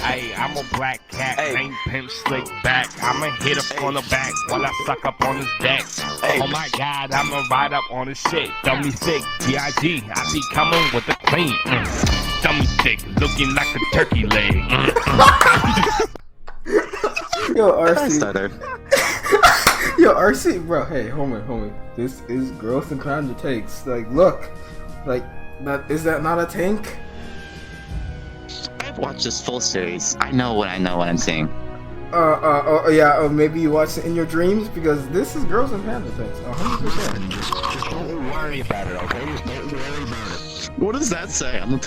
Hey, I'm a black cat Hey. named Pimp Slick Back. I'ma hit up on the back while I suck up on his deck. Hey. Oh my god, I'ma ride up on his shit. Dummy sick, G.I.G. I be coming with the clean. Dummy thick, looking like a turkey leg. Yo, Nice RC. stutter. Yo, RC, bro. Hey, homie. This is Growth and Panda Takes. Like, look. Like, is that not a tank? I've watched this full series. I know what I'm seeing. Yeah, maybe you watched it in your dreams because this is Girls and Panda Takes. 100%. Just don't worry about it, okay? Just don't worry about it. What does that say? I'm not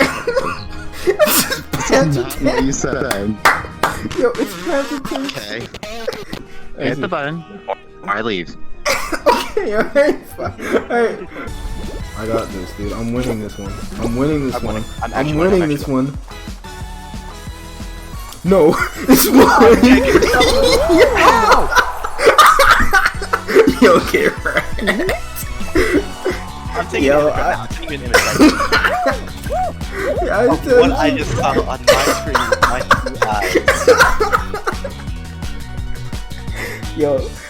Panda not what you said. Yo, it's Panda Takes. Okay. Hit the button, or I leave. Okay, alright, fine. Alright. I got this, dude. I'm winning this one. I'm winning this one. I'm winning this one. No, this one. Yo, get right. I'm taking Yo, it right now. I'm taking an image right now. Yeah, Of what I just saw on my screen with my two eyes. Yo,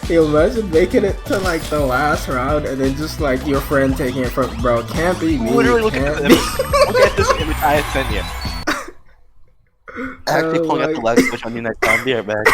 imagine making it to like the last round and then just like your friend taking it from, bro. Can't be me. Literally look at can't this be- image. Look at this image I sent you. Actually Oh pulling out my- the leg switch on you next time. Be right back.